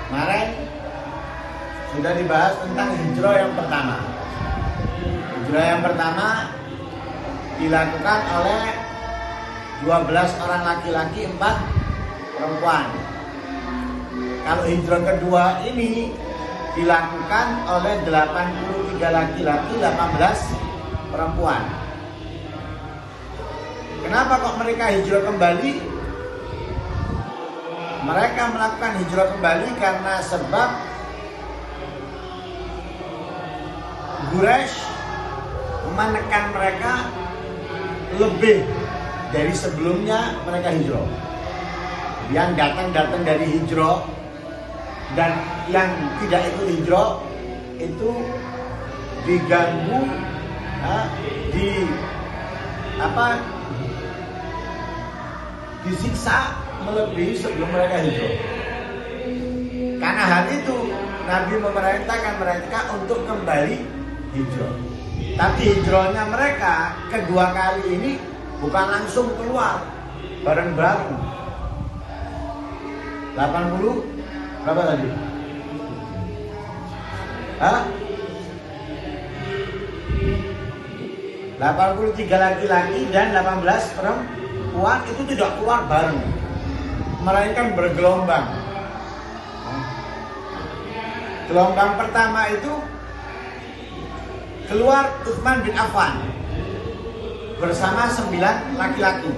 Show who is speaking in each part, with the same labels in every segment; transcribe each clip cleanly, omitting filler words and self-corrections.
Speaker 1: Kemarin sudah dibahas tentang hijrah yang pertama. Hijrah yang pertama dilakukan oleh 12 orang laki-laki, 4 perempuan. Kalau hijrah kedua ini dilakukan oleh 83 laki-laki, 18 perempuan. Kenapa kok mereka hijrah kembali? Mereka melakukan hijrah kembali karena sebab Quraisy menekan mereka lebih dari sebelumnya mereka hijrah. Yang datang dari hijrah dan yang tidak ikut hijrah itu diganggu, disiksa melebihi sebelum mereka hijrah. Karena hal itu Nabi memerintahkan mereka untuk kembali hijrah. Tapi hijrahnya mereka kedua kali ini bukan langsung keluar bareng-bareng. 80 berapa tadi? 83 laki-laki dan 18 perempuan itu tidak keluar bareng, melainkan bergelombang. Gelombang pertama itu keluar Utsman bin Affan bersama 9 laki-laki.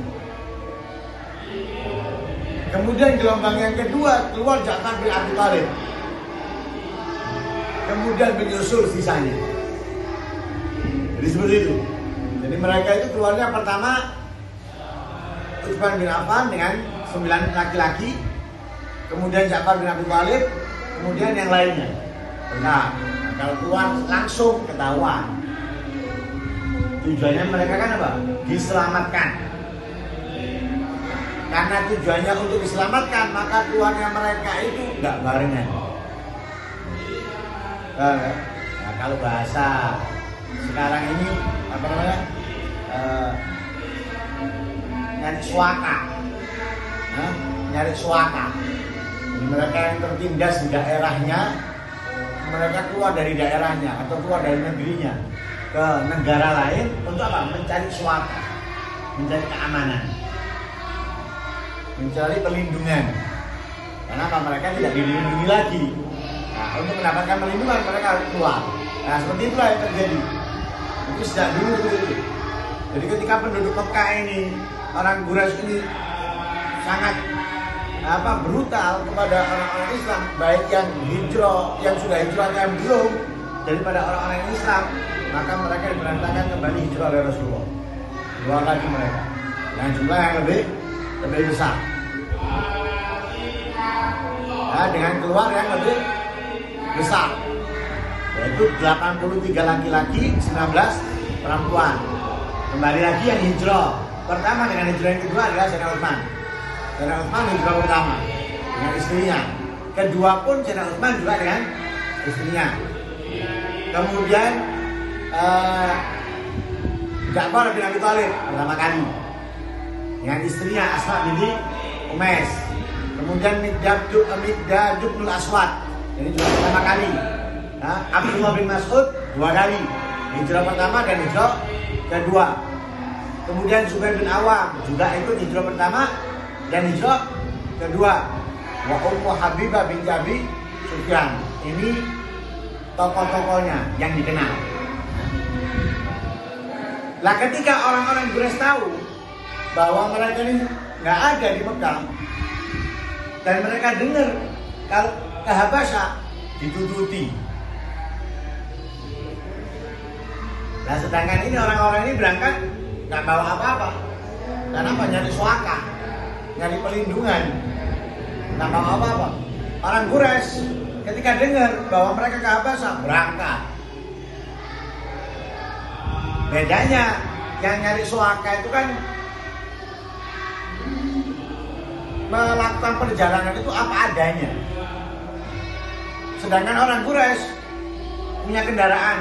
Speaker 1: Kemudian gelombang yang kedua keluar Ja'far bin Abi Thalib. Kemudian menyusul sisanya. Jadi seperti itu. Jadi mereka itu keluarnya pertama Utsman bin Affan dengan 9 laki-laki, kemudian Ja'far bin Abi Thalib, kemudian yang lainnya. Nah, kalau keluar langsung ketahuan. Tujuannya mereka kan apa? Diselamatkan. Karena tujuannya untuk diselamatkan, maka keluarnya mereka itu nggak barengan. Nah, kalau bahasa sekarang ini apa namanya? Nyari suaka. Nyari suaka. Jadi mereka yang tertindas di daerahnya, mereka keluar dari daerahnya atau keluar dari negerinya ke negara lain untuk apa? Mencari suaka, mencari keamanan, mencari perlindungan. Kenapa? Mereka tidak dilindungi lagi. Nah, untuk mendapatkan perlindungan mereka harus keluar. Nah, seperti itulah yang terjadi. Itu sejak dulu begitu. Jadi ketika penduduk Mekah ini, orang Quraisy ini sangat brutal kepada orang-orang Islam, baik yang hijrah, yang sudah hijrah yang belum, daripada orang-orang Islam, maka mereka diperintahkan kembali hijrah oleh Rasulullah. Keluar lagi mereka dengan jumlah yang lebih besar. Nah, dengan keluar yang lebih besar, yaitu 83 laki-laki, 19 perempuan. Kembali lagi yang hijrah pertama dengan hijrah yang kedua adalah Sayyidina Utsman. Sayyidina Utsman hijrah pertama dengan istrinya. Kedua pun Sayyidina Utsman juga dengan istrinya. Kemudian Ja'far bin Abi Thalib pertama kali dengan istrinya Asma binti Umais. Kemudian Miqdad bin Aswad, ini juga pertama kali. Abdullah bin Mas'ud 2 kali, hijrah pertama dan hijrah kedua. Kemudian Zubair bin Awam juga ikut hijrah pertama dan hijrah kedua. Wa Ummu Habibah bin Abi Sufyan, ini tokoh-tokohnya yang dikenal. Lah ketika orang-orang Quraisy tahu bahwa mereka ini nggak ada di Mekah dan mereka dengar kalau ke Habasyah ditututi. Nah, sedangkan ini orang-orang ini berangkat nggak bawa apa-apa. Kenapa? Nyari suaka, nyari perlindungan, nggak bawa apa-apa. Orang Quraisy ketika dengar bahwa mereka ke Habasyah berangkat. Bedanya yang nyari suaka itu kan melakukan perjalanan itu apa adanya. Sedangkan orang Quraisy punya kendaraan,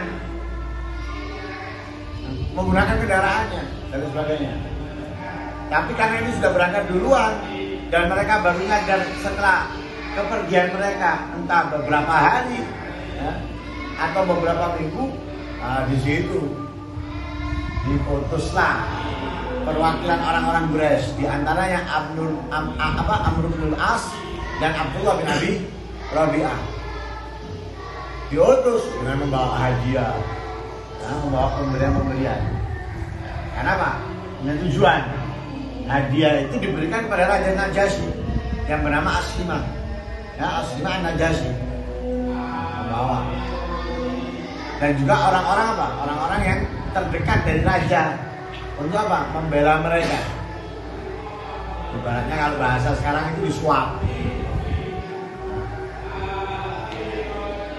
Speaker 1: menggunakan kendaraannya dan sebagainya. Tapi karena ini sudah berangkat duluan dan mereka baru nyadar setelah kepergian mereka entah beberapa hari ya, atau beberapa minggu, di situ diputuslah perwakilan orang-orang Quraisy, di antaranya Amr bin As dan Abdullah bin Abi Rabi'ah, diutus dengan membawa hadiah, membawa pemberian-pemberian. Kenapa? Dengan tujuan hadiah itu diberikan kepada Raja Najasyi yang bernama Aslimah, ya, Aslimah Najasyi membawa. Dan juga orang-orang apa? Orang-orang yang terdekat dari raja untuk apa? Membela mereka. Ibaratnya kalau bahasa sekarang itu disuap.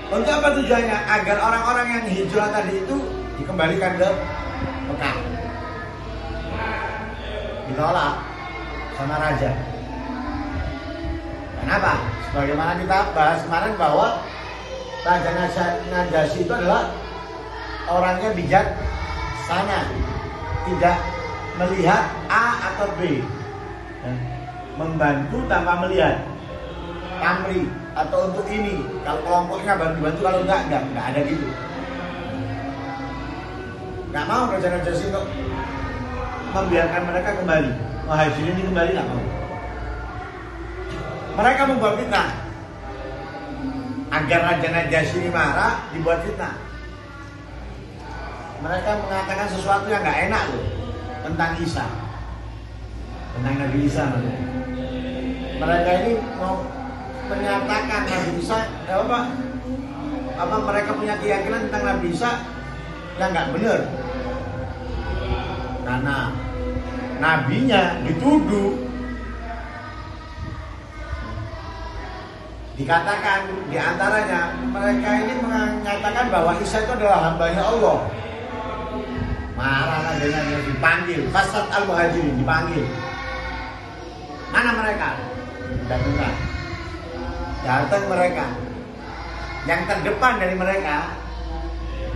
Speaker 1: Untuk apa tujuannya? Agar orang-orang yang hijrah tadi itu dikembalikan ke Mekah. Ditolak sama raja. Kenapa? Sebagaimana kita bahas kemarin bahwa Raja Najasyi itu adalah orangnya bijaksana, tidak melihat A atau B, membantu tanpa melihat pamrih atau untuk ini, kalau kelompoknya baru dibantu, kalau enggak ada gitu. Nggak mau Raja Najasyi untuk membiarkan mereka kembali, Muhajirin ini kembali, nggak mau. Mereka membuat fitnah agar Raja Najasyi ini marah, dibuat fitnah. Mereka mengatakan sesuatu yang nggak enak loh tentang Isa, tentang Nabi Isa. Mereka ini mau menyatakan Nabi Isa, apa mereka punya keyakinan tentang Nabi Isa yang nggak benar, karena nabinya dituduh, dikatakan diantaranya mereka ini menyatakan bahwa Isa itu adalah hambanya Allah. Marah dengan dipanggil, Fasad al-Muhajirin dipanggil. Mana mereka? Datang mereka. Yang terdepan dari mereka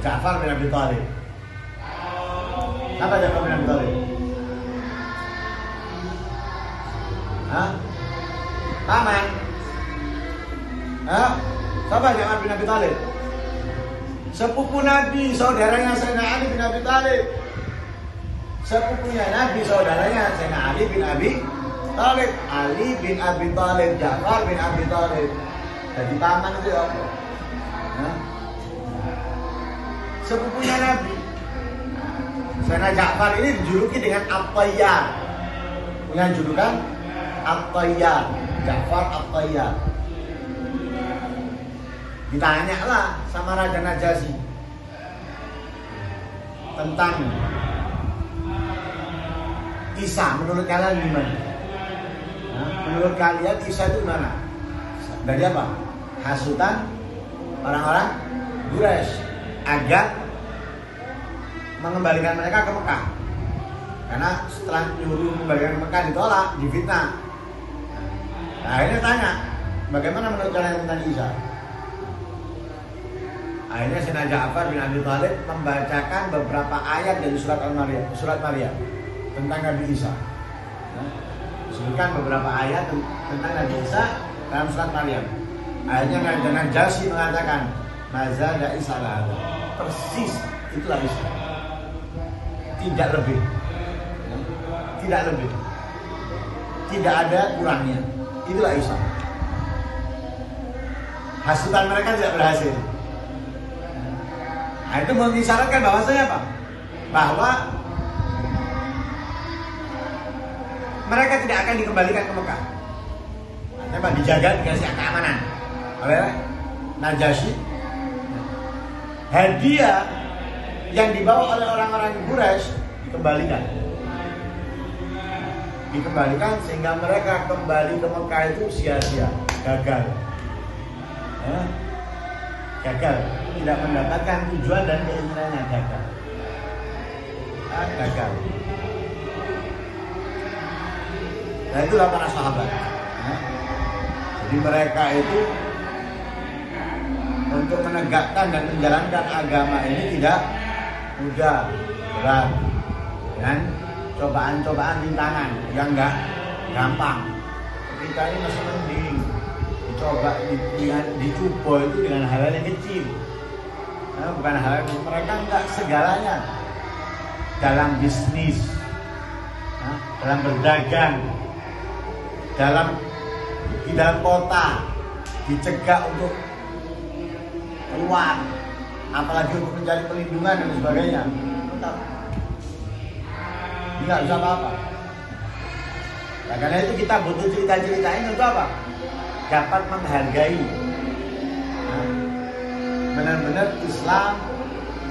Speaker 1: Ja'far bin Abi Thalib. Siapa Ja'far bin Abi Thalib? Paman. Siapa Ja'far bin Abi Thalib? Sepupu Nabi, saudaranya Sayyidina Ali bin Abi Thalib. Sepupunya Nabi, saudaranya Sayyidina Ali bin Abi Thalib. Ali bin Abi Thalib, Ja'far bin Abi Thalib. Jadi paman itu ya. Sepupunya Nabi. Sayyidina Ja'far ini dijuluki dengan At-Tayyar. Punya julukan At-Tayyar, Ja'far At-Tayyar. Ditanyalah sama Raja Najasyi tentang Isa, menurut kalian gimana? Menurut kalian Isa itu mana? Dari apa? Hasutan orang-orang Quraisy agar mengembalikan mereka ke Mekah. Karena setelah nyuruh mengembalikan ke Mekah ditolak, difitnah. Nah, akhirnya tanya, bagaimana menurut kalian tentang Isa? Akhirnya Sayyidina Ja'far bin Abi Thalib membacakan beberapa ayat dari surat Maryam tentang Nabi Isa. Disebutkan beberapa ayat tentang Nabi Isa dalam surat Maryam. Akhirnya Raja Najasyi mengatakan, Mazada Isa lah. Persis itulah Isa. Tidak lebih. Tidak lebih. Tidak ada kurangnya. Itulah Isa. Hasutan mereka tidak berhasil. Nah, itu mengisyaratkan bahwasanya apa? Bahwa mereka tidak akan dikembalikan ke Mekah. Artinya dijaga, dikasih keamanan oleh Najasyi. Hadiah yang dibawa oleh orang-orang Quraisy dikembalikan sehingga mereka kembali ke Mekah itu sia-sia, gagal. Gagal, tidak mendapatkan tujuan dan keinginannya, gagal. Gagal. Nah, itulah para sahabat. Jadi mereka itu untuk menegakkan dan menjalankan agama ini tidak mudah, berat, dan cobaan-cobaan rintangan yang enggak gampang. Kita ini masih mending dicoba, dicoba itu dengan hal-hal yang kecil. Bukan hal yang mereka enggak segalanya dalam bisnis, dalam berdagang, di dalam kota dicegah untuk keluar, apalagi untuk mencari perlindungan dan sebagainya. Ini nggak bisa apa-apa. Nah, karena itu kita butuh cerita-cerita ini untuk apa? Dapat menghargai benar-benar Islam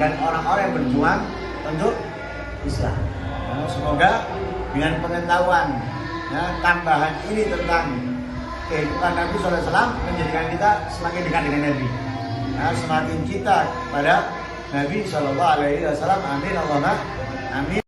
Speaker 1: dan orang-orang yang berjuang untuk Islam. Semoga dengan pengetahuan tambahan ini tentang kehidupan Nabi SAW menjadikan kita semakin dekat dengan Nabi. Semakin cinta pada Nabi SAW. Amin Allahumma amin.